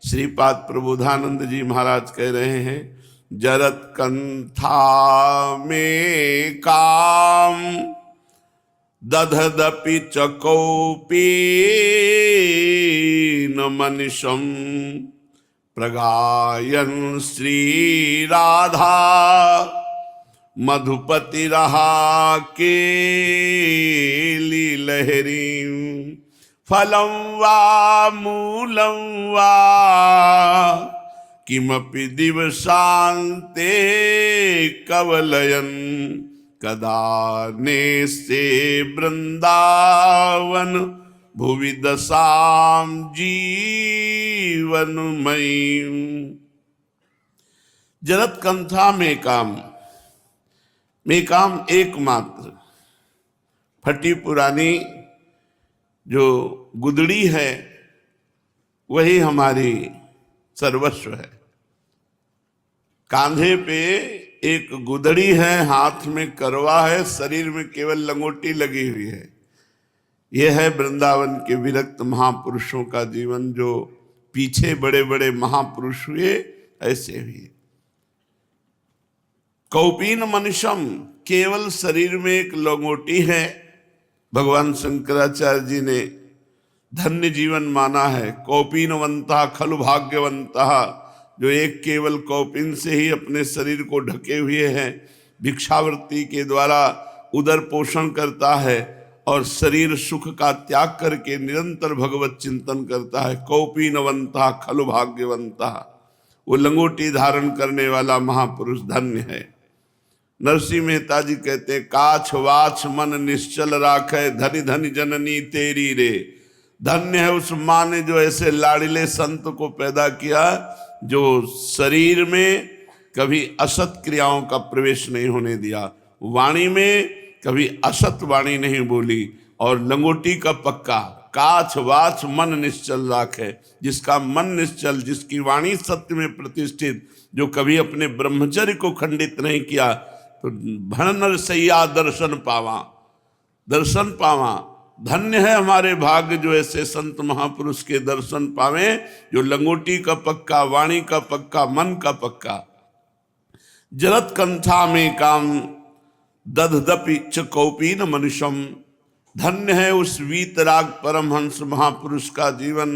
श्रीपाद प्रबोधानंद जी महाराज कह रहे हैं, जरत कंथा में काम दधदपि चकौपी न मनिषम प्रगायन श्री राधा मधुपति रहा के लहरी फलम वा मूलम वा किमपि दिवसान्ते कवलयन कदा नेस्ते वृंदावन भुवि दशाम जीवनमयी। जरत कंथा में काम एकमात्र फटी पुरानी जो गुदड़ी है वही हमारी सर्वस्व है। कांधे पे एक गुदड़ी है, हाथ में करवा है, शरीर में केवल लंगोटी लगी हुई है। यह है वृंदावन के विरक्त महापुरुषों का जीवन। जो पीछे बड़े बड़े महापुरुष हुए ऐसे हुए। कौपीन मनुष्यम, केवल शरीर में एक लंगोटी है। भगवान शंकराचार्य जी ने धन्य जीवन माना है। कौपीनवंता खलु भाग्यवंता, जो एक केवल कौपीन से ही अपने शरीर को ढके हुए हैं, भिक्षावृत्ति के द्वारा उदर पोषण करता है और शरीर सुख का त्याग करके निरंतर भगवत चिंतन करता है। कौपीनवंता खलु भाग्यवंता, वो लंगोटी धारण करने वाला महापुरुष धन्य है। नरसिंह मेहता जी कहते हैं, काछ वाछ मन निश्चल राखे धनी धनी जननी तेरी रे। धन्य है उस माँ ने जो ऐसे लाड़िले संत को पैदा किया, जो शरीर में कभी असत क्रियाओं का प्रवेश नहीं होने दिया, वाणी में कभी असत वाणी नहीं बोली, और लंगोटी का पक्का काछ वाछ मन निश्चल राखे, जिसका मन निश्चल, जिसकी वाणी सत्य में प्रतिष्ठित, जो कभी अपने ब्रह्मचर्य को खंडित नहीं किया, तो भण नर सैया दर्शन पावा, दर्शन पावा। धन्य है हमारे भाग्य जो ऐसे संत महापुरुष के दर्शन पावे, जो लंगोटी का पक्का, वाणी का पक्का, मन का पक्का। जरत कंथा में काम दधदपि च कौपीन मनुष्यम, धन्य है उस वीतराग परमहंस महापुरुष का जीवन,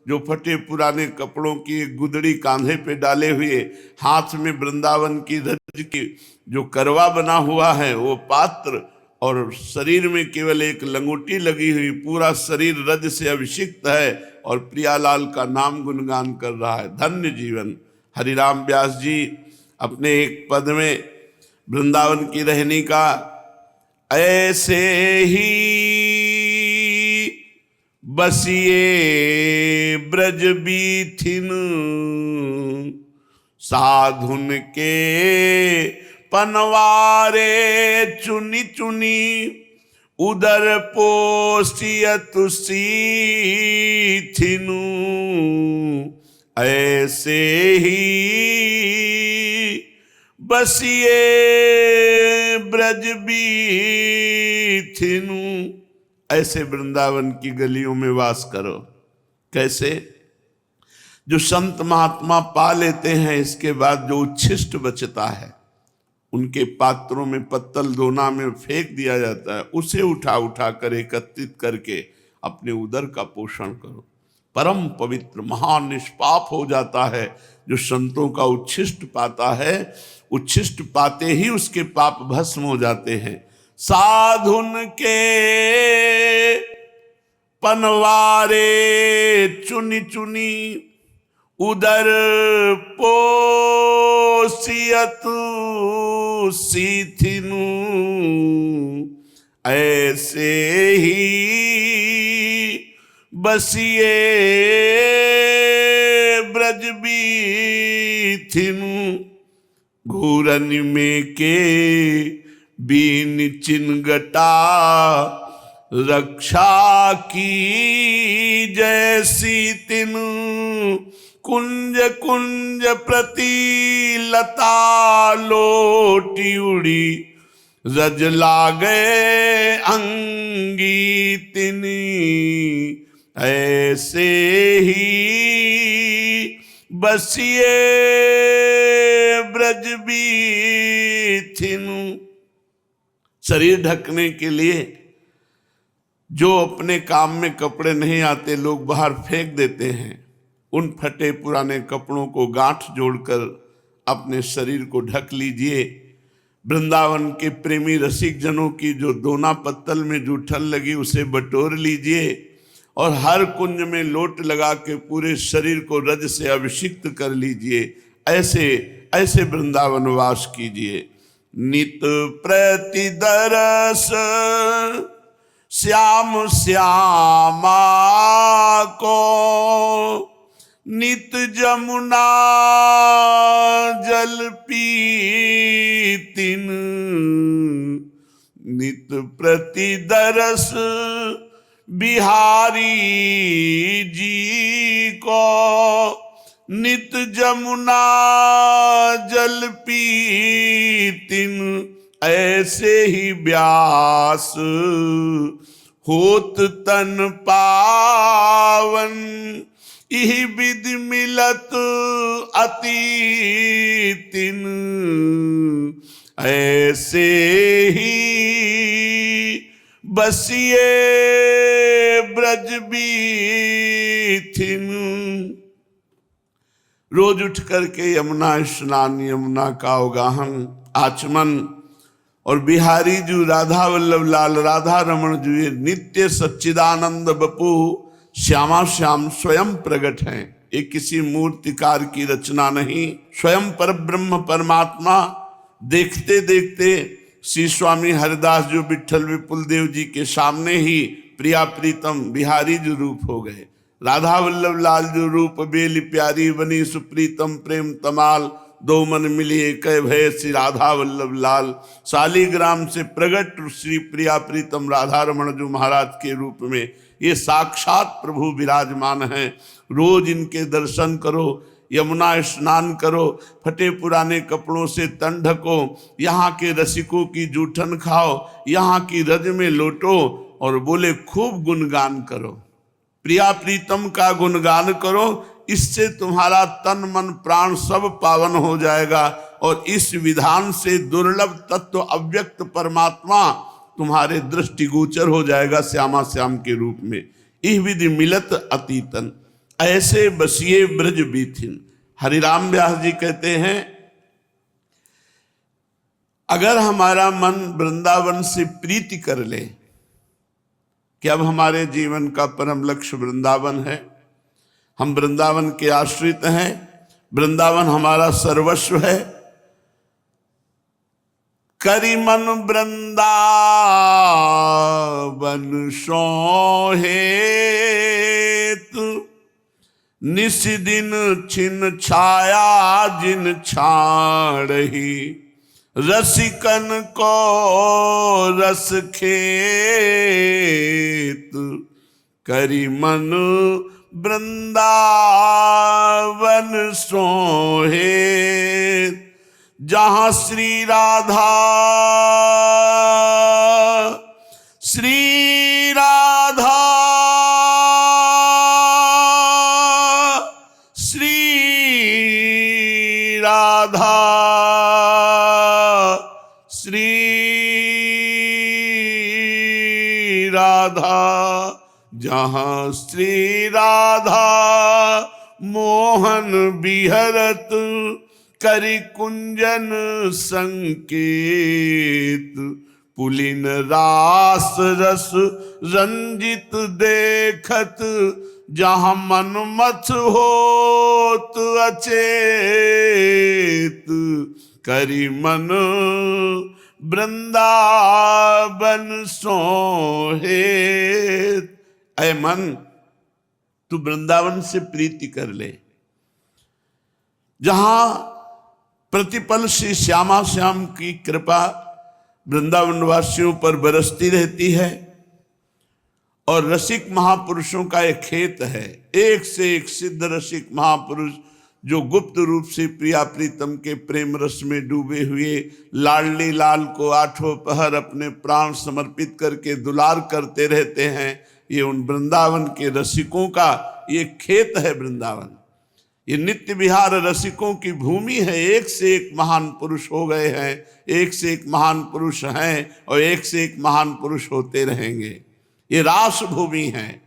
जो फटे पुराने कपड़ों की एक गुदड़ी कांधे पे डाले हुए, हाथ में वृंदावन की रज की जो करवा बना हुआ है वो पात्र, और शरीर में केवल एक लंगोटी लगी हुई, पूरा शरीर रज से अभिषिक्त है और प्रियालाल का नाम गुणगान कर रहा है। धन्य जीवन। हरिराम व्यास जी अपने एक पद में वृंदावन की रहनी का, ऐसे ही बसिए ब्रज बीथिन साधुन के पनवारे चुनी चुनी उदर पोषियत सीथिनु। ऐसे ही बसिए ब्रज बीथिनु, ऐसे वृंदावन की गलियों में वास करो। कैसे? जो संत महात्मा पा लेते हैं, इसके बाद जो उच्छिष्ट बचता है उनके पात्रों में पत्तल दोना में फेंक दिया जाता है, उसे उठा उठा कर एकत्रित करके अपने उदर का पोषण करो। परम पवित्र महान निष्पाप हो जाता है जो संतों का उच्छिष्ट पाता है। उच्छिष्ट पाते ही उसके पाप भस्म हो जाते हैं। साधुन के पनवारे चुनी चुनी उदर पोषियत सीथिनु। ऐसे ही बसिए ब्रज बीथिनु। घूरन में के बीन चिनगटा रक्षा की जैसी तिनु। कुंज कुंज प्रति लता लोटी उड़ी रज लागे अंगी तिनी। ऐसे ही बसिए ब्रज बीथिनु। शरीर ढकने के लिए जो अपने काम में कपड़े नहीं आते लोग बाहर फेंक देते हैं, उन फटे पुराने कपड़ों को गांठ जोड़कर अपने शरीर को ढक लीजिए। वृंदावन के प्रेमी रसिक जनों की जो दोना पत्तल में जूठन लगी उसे बटोर लीजिए और हर कुंज में लोट लगा के पूरे शरीर को रज से अभिषिक्त कर लीजिए। ऐसे ऐसे वृंदावन वास कीजिए। नित प्रति दरस श्याम श्यामा को, नित जमुना जल पीतिन। नित प्रति दरस बिहारी जी को, नित जमुना जल पीतिन। ऐसे ही व्यास होत तन पावन, इहि विधि मिलत अति तिन। ऐसे ही बसिए ब्रज बीथिन। रोज उठ करके यमुना स्नान, यमुना का अवगाहन, आचमन और बिहारी जी राधा वल्लभ लाल राधा रमण जी ये नित्य सच्चिदानंद बपू श्यामा श्याम स्वयं प्रकट हैं। ये किसी मूर्तिकार की रचना नहीं, स्वयं परब्रह्म परमात्मा देखते देखते श्री स्वामी हरिदास जो विट्ठल विपुल देव जी के सामने ही प्रिया प्रीतम बिहारी जो रूप हो गए। राधा वल्लभ लाल जो रूप बेली प्यारी बनी सुप्रीतम प्रेम तमाल, दो मन मिलिए कह भय श्री राधा वल्लभ लाल। शालीग्राम से प्रगट श्री प्रिया प्रीतम राधा रमण जो महाराज के रूप में ये साक्षात प्रभु विराजमान हैं। रोज इनके दर्शन करो, यमुना स्नान करो, फटे पुराने कपड़ों से तन ढको, यहाँ के रसिकों की जूठन खाओ, यहाँ की रज में लोटो और बोले खूब गुणगान करो, प्रिया प्रीतम का गुणगान करो। इससे तुम्हारा तन मन प्राण सब पावन हो जाएगा और इस विधान से दुर्लभ तत्व अव्यक्त परमात्मा तुम्हारे दृष्टिगोचर हो जाएगा श्यामा श्याम के रूप में। इह विधि मिलत अतीतन, ऐसे बसिए ब्रज बीथिन। हरिराम व्यास जी कहते हैं अगर हमारा मन वृंदावन से प्रीति कर ले कि अब हमारे जीवन का परम लक्ष्य वृंदावन है, हम वृंदावन के आश्रित हैं, वृंदावन हमारा सर्वस्व है। करि मन वृंदावन सोहेत, निस दिन छिन छाया जिन छाड़ही। रसिकन को रस खेत, करि मन वृंदावन सोहे। जहां श्री राधा श्री राधा श्री राधा श्री राधा, जहाँ श्री राधा मोहन बिहरत करि कुंजन संकेत। पुलिन रास रस रंजित देखत, जहाँ मनमथ होत अचेत। करि मन वृंदावन सोहेत। ऐ मन तू वृंदावन से प्रीति कर ले, जहां प्रतिपल श्री श्यामा श्याम की कृपा वृंदावन वासियों पर बरसती रहती है और रसिक महापुरुषों का एक खेत है। एक से एक सिद्ध रसिक महापुरुष जो गुप्त रूप से प्रिया प्रीतम के प्रेम रस में डूबे हुए लाडली लाल को आठों पहर अपने प्राण समर्पित करके दुलार करते रहते हैं। ये उन वृंदावन के रसिकों का ये खेत है वृंदावन। ये नित्य विहार रसिकों की भूमि है। एक से एक महान पुरुष हो गए हैं, एक से एक महान पुरुष हैं और एक से एक महान पुरुष होते रहेंगे। ये रास भूमि है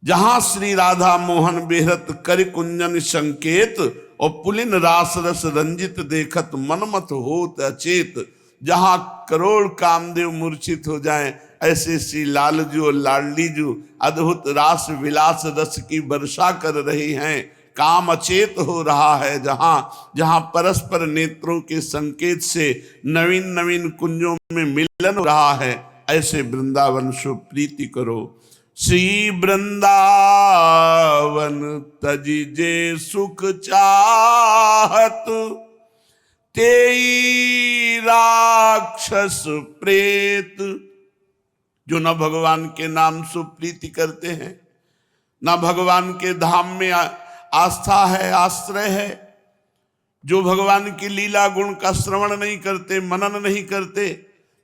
जहां श्री राधा मोहन बेहरत कर कुंजन संकेत और पुलिन रास रस रंजित देखत मनमत होत अचेत। जहां करोड़ कामदेव मूर्छित हो जाएं, ऐसे श्री लालजू और लाडलीजू अद्भुत रास विलास रस की वर्षा कर रही हैं। काम अचेत हो रहा है जहां जहां परस्पर नेत्रों के संकेत से नवीन नवीन कुंजों में मिलन हो रहा है, ऐसे वृंदावन सो प्रीति करो। श्री वृंदावन तजिजे सुख चाहत, तेई राक्षस प्रेत। जो न भगवान के नाम से प्रीति करते हैं, न भगवान के धाम में आस्था है, आश्रय है, जो भगवान की लीला गुण का श्रवण नहीं करते, मनन नहीं करते,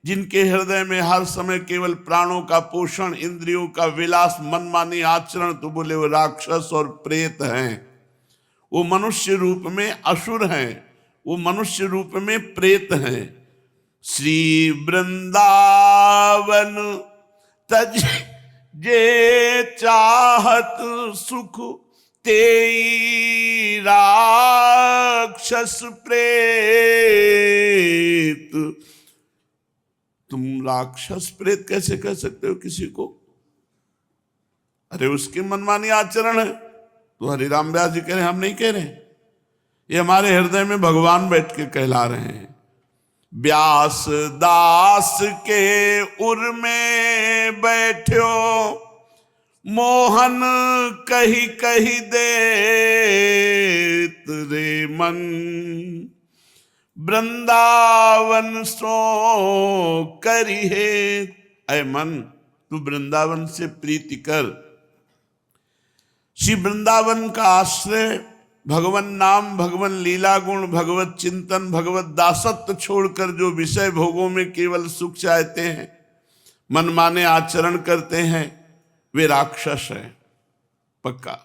जिनके हृदय में हर समय केवल प्राणों का पोषण, इंद्रियों का विलास, मनमानी आचरण, तो बोले वो राक्षस और प्रेत हैं। वो मनुष्य रूप में असुर हैं, वो मनुष्य रूप में प्रेत हैं। श्री वृंदावन तज जे चाहत सुख, तेई राक्षस प्रेत। तुम राक्षस प्रेत कैसे कह सकते हो किसी को? अरे उसकी मनमानी आचरण है। तो हरिराम व्यास जी कह रहे हैं, हम नहीं कह रहे, ये हमारे हृदय में भगवान बैठ के कहला रहे हैं। व्यास दास के उर में बैठो, मोहन कही कही देत रे मन, वृंदावन सो करी है। ऐ मन, तू वृंदावन से प्रीति कर। श्री वृंदावन का आश्रय भगवन नाम, भगवन लीला गुण, भगवत चिंतन, भगवत दासत्व छोड़कर जो विषय भोगों में केवल सुख चाहते हैं, मनमाने आचरण करते हैं, वे राक्षस है पक्का।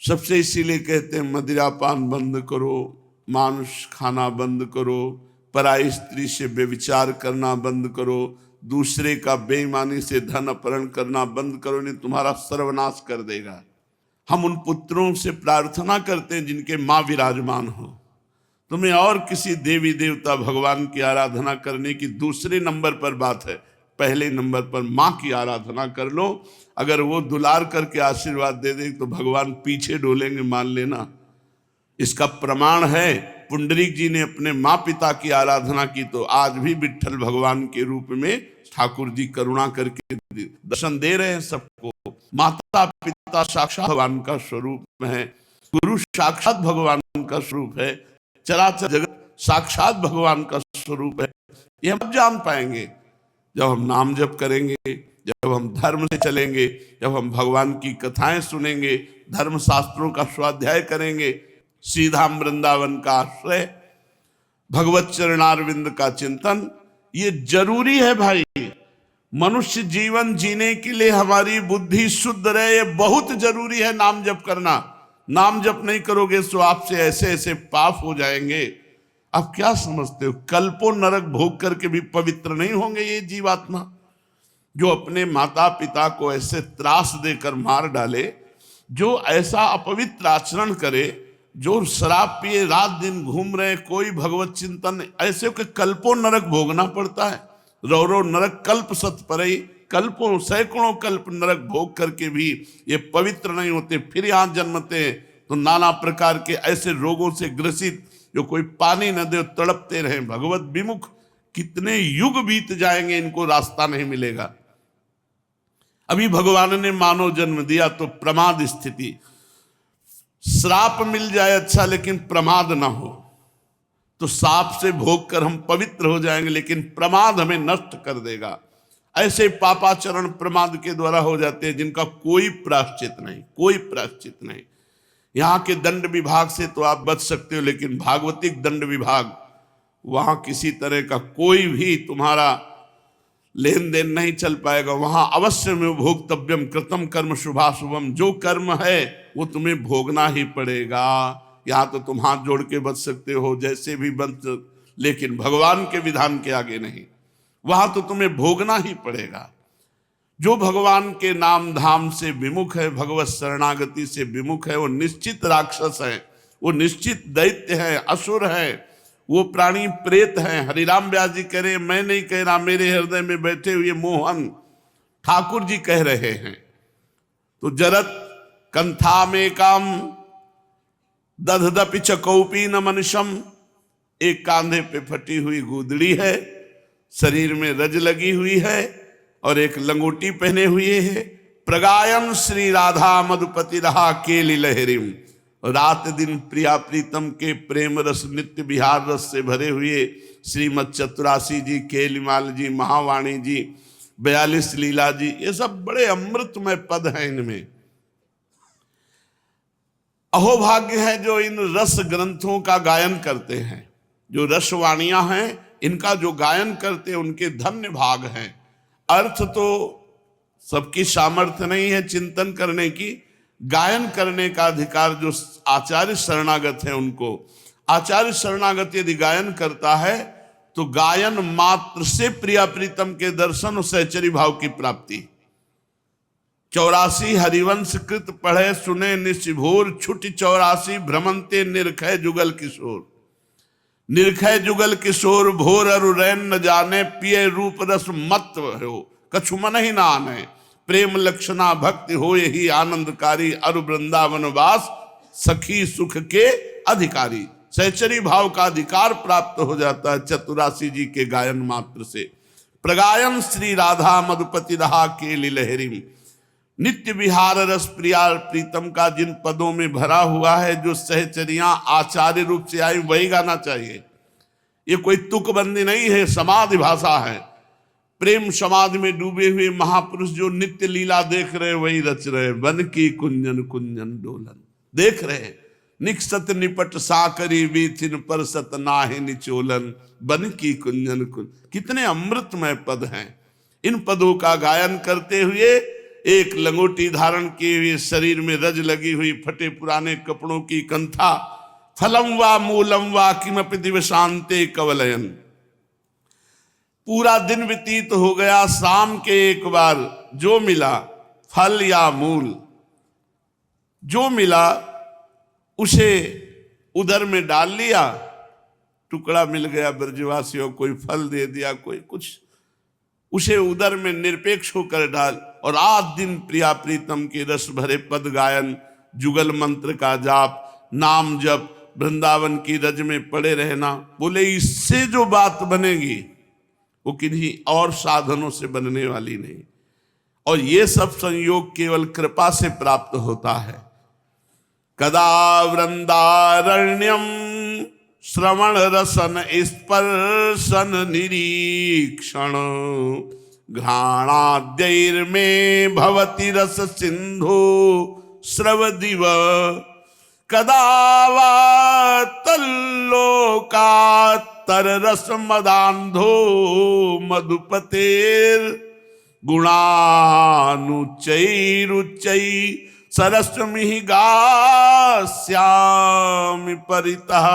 सबसे इसीलिए कहते हैं मदिरापान बंद करो, मांस खाना बंद करो, पराई स्त्री से व्यभिचार करना बंद करो, दूसरे का बेईमानी से धन अपहरण करना बंद करो, नहीं तुम्हारा सर्वनाश कर देगा। हम उन पुत्रों से प्रार्थना करते हैं जिनके माँ विराजमान हो। तुम्हें और किसी देवी देवता भगवान की आराधना करने की दूसरे नंबर पर बात है, पहले नंबर पर माँ की आराधना कर लो। अगर वो दुलार करके आशीर्वाद दे दे तो भगवान पीछे डोलेंगे, मान लेना। इसका प्रमाण है, पुंडरीक जी ने अपने माँ पिता की आराधना की तो आज भी विट्ठल भगवान के रूप में ठाकुर जी करुणा करके दर्शन दे रहे हैं सबको। माता पिता साक्षात भगवान का स्वरूप है, गुरु साक्षात भगवान का स्वरूप है, चराचर जगत साक्षात भगवान का स्वरूप है। ये हम जान पाएंगे जब हम नाम जप करेंगे, जब हम धर्म से चलेंगे, जब हम भगवान की कथाएं सुनेंगे, धर्म शास्त्रों का स्वाध्याय करेंगे, श्रीधाम वृंदावन का आश्रय, भगवत चरणारविंद का चिंतन, ये जरूरी है भाई। मनुष्य जीवन जीने के लिए हमारी बुद्धि शुद्ध रहे, ये बहुत जरूरी है नाम जप करना। नाम जप नहीं करोगे तो आपसे ऐसे ऐसे पाप हो जाएंगे। आप क्या समझते हो, कल्पों नरक भोग करके भी पवित्र नहीं होंगे ये जीवात्मा? जो अपने माता पिता को ऐसे त्रास देकर मार डाले, जो ऐसा अपवित्र आचरण करे, जो शराब पिए रात दिन घूम रहे, कोई भगवत चिंतन, ऐसे के कल्पों नरक भोगना पड़ता है। रौरो नरक कल्प सत परई, कल्पों सैकड़ों कल्प नरक भोग करके भी ये पवित्र नहीं होते, फिर यहाँ जन्मते हैं तो नाना प्रकार के ऐसे रोगों से ग्रसित, जो कोई पानी न दे तड़पते रहे, भगवत विमुख। कितने युग बीत जाएंगे, इनको रास्ता नहीं मिलेगा। अभी भगवान ने मानव जन्म दिया तो प्रमाद स्थिति, श्राप मिल जाए अच्छा, लेकिन प्रमाद ना हो तो साप से भोग कर हम पवित्र हो जाएंगे, लेकिन प्रमाद हमें नष्ट कर देगा। ऐसे पापाचरण प्रमाद के द्वारा हो जाते हैं जिनका कोई प्रायश्चित नहीं, कोई प्रायश्चित नहीं। यहाँ के दंड विभाग से तो आप बच सकते हो, लेकिन भागवतिक दंड विभाग, वहां किसी तरह का कोई भी तुम्हारा लेन देन नहीं चल पाएगा। वहां अवश्य में भोक्तव्यम कृतम कर्म शुभाशुभम, जो कर्म है वो तुम्हें भोगना ही पड़ेगा। यहाँ तो तुम हाथ जोड़ के बच सकते हो, जैसे भी बच, लेकिन भगवान के विधान के आगे नहीं, वहां तो तुम्हें भोगना ही पड़ेगा। जो भगवान के नाम धाम से विमुख है, भगवत शरणागति से विमुख है, वो निश्चित राक्षस है, वो निश्चित दैत्य है, असुर है, वो प्राणी प्रेत हैं। हरिराम व्यास जी कह रहे, मैं नहीं कह रहा, मेरे हृदय में बैठे हुए मोहन ठाकुर जी कह रहे हैं। तो जरत कंथा में काम दधदपि चकौपी न मनुष्यम, एक कांधे पे फटी हुई गुदड़ी है, शरीर में रज लगी हुई है और एक लंगोटी पहने हुए है। प्रगायन श्री राधा मधुपति रहा केली लहरिम, रात दिन प्रिया प्रीतम के प्रेम रस नित्य विहार रस से भरे हुए श्रीमद चतुरासी जी, केलीमाल जी, महावाणी जी, 42 लीला जी, ये सब बड़े अमृतमय पद हैं। इनमें अहोभाग्य है जो इन रस ग्रंथों का गायन करते हैं, जो रसवाणियां हैं इनका जो गायन करते हैं उनके धन्य भाग हैं। अर्थ तो सबकी सामर्थ्य नहीं है चिंतन करने की, गायन करने का अधिकार जो आचार्य शरणागत है उनको। आचार्य शरणागत यदि गायन करता है तो गायन मात्र से प्रिया प्रीतम के दर्शन और सहचरी भाव की प्राप्ति। 84 हरिवंश कृत पढ़े सुने निशिभोर, छुट 84 भ्रमंते निरखय जुगल किशोर। निरखय जुगल किशोर भोर अरु रैन न जाने, पिए रूप रस मत हो कछु मन ही नाने। प्रेम लक्षणा भक्ति हो यही आनंदकारी, अरु वृंदावन वास सखी सुख के अधिकारी। सहचरी भाव का अधिकार प्राप्त हो जाता है चतुरासी जी के गायन मात्र से। प्रगायन श्री राधा मधुपति रहा केली लहरी, नित्य विहार रस प्रिया प्रीतम का जिन पदों में भरा हुआ है, जो सहचरियां आचार्य रूप से आई वही गाना चाहिए। ये कोई तुकबंदी नहीं है, समाधि भाषा है। प्रेम समाधि में डूबे हुए महापुरुष जो नित्य लीला देख रहे वही रच रहे। वन की कुंजन कुंजन डोलन देख रहे, निकसत निपट साकरी बीथिन पर सत नाहे निचोलन। वन की कुंजन कुंज, कितने अमृतमय पद हैं। इन पदों का गायन करते हुए एक लंगोटी धारण किए हुए, शरीर में रज लगी हुई, फटे पुराने कपड़ों की कंथा, फलम वा मूलम वा किमपि दिवशांते कवलयन। पूरा दिन व्यतीत हो गया, शाम के एक बार जो मिला फल या मूल, जो मिला उसे उदर में डाल लिया। टुकड़ा मिल गया ब्रजवासियों, कोई फल दे दिया, कोई कुछ, उसे उदर में निरपेक्ष होकर डाल। और आज दिन प्रिया प्रीतम के रस भरे पद गायन, जुगल मंत्र का जाप, नाम जप, वृंदावन की रज में पड़े रहना। बोले इससे जो बात बनेगी वो किन्हीं और साधनों से बनने वाली नहीं, और ये सब संयोग केवल कृपा से प्राप्त होता है। कदा वृंदारण्यम श्रवण रसन स्पर्शन निरीक्षण, घ्राणाद्यैर्मे भवति रस सिंधु स्रवदिव। कदा वा तल्लोकात्तर रस मदान्धो मधुपतेर गुणानुच्चैरुच्चै सरस्वमिः गास्यामि परितः।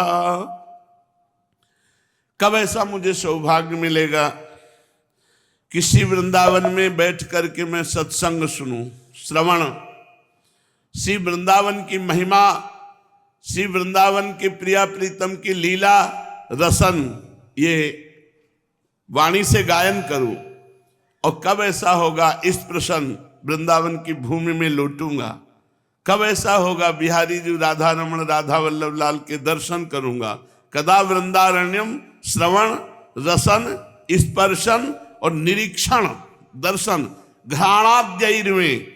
कब ऐसा मुझे सौभाग्य मिलेगा किसी वृंदावन में बैठ करके मैं सत्संग सुनूं, श्रवण, श्री वृंदावन की महिमा, श्री वृंदावन के प्रिया प्रीतम की लीला रसन, ये वाणी से गायन करूं। और कब ऐसा होगा इस प्रसन्न वृंदावन की भूमि में लौटूंगा। कब ऐसा होगा बिहारी जी राधा रमण राधा वल्लभ लाल के दर्शन करूंगा। कदा वृंदारण्यम श्रवण रसन स्पर्शन और निरीक्षण दर्शन, घ्राणाद्यैर में,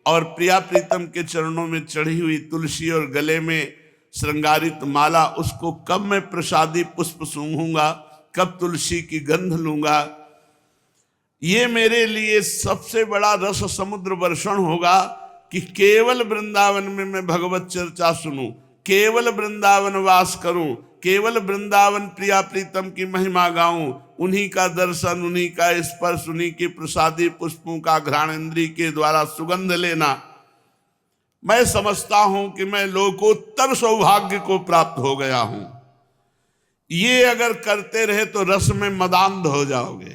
और प्रिया प्रीतम के चरणों में चढ़ी हुई तुलसी और गले में श्रृंगारित माला, उसको कब मैं प्रसादी पुष्प सूंघूंगा, कब तुलसी की गंध लूंगा। ये मेरे लिए सबसे बड़ा रस समुद्र वर्षण होगा कि केवल वृंदावन में मैं भगवत चर्चा सुनूं, केवल वृंदावन वास करूं, केवल वृंदावन प्रिया प्रीतम की महिमा गाऊं, उन्हीं का दर्शन, उन्हीं का स्पर्श, उन्हीं के प्रसादी पुष्पों का घ्राणेन्द्रिय के द्वारा सुगंध लेना, मैं समझता हूं कि मैं लोकोत्तर सौभाग्य को प्राप्त हो गया हूं। ये अगर करते रहे तो रस में मदान्ध हो जाओगे,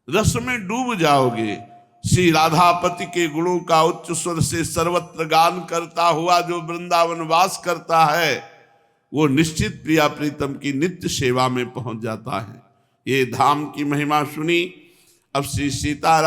रस में डूब जाओगे। श्री राधापति के गुणों का उच्च स्वर से सर्वत्र गान करता हुआ जो वृंदावन वास करता है, वो निश्चित प्रिया प्रीतम की नित्य सेवा में पहुंच जाता है। ये धाम की महिमा सुनी। अब श्री सीता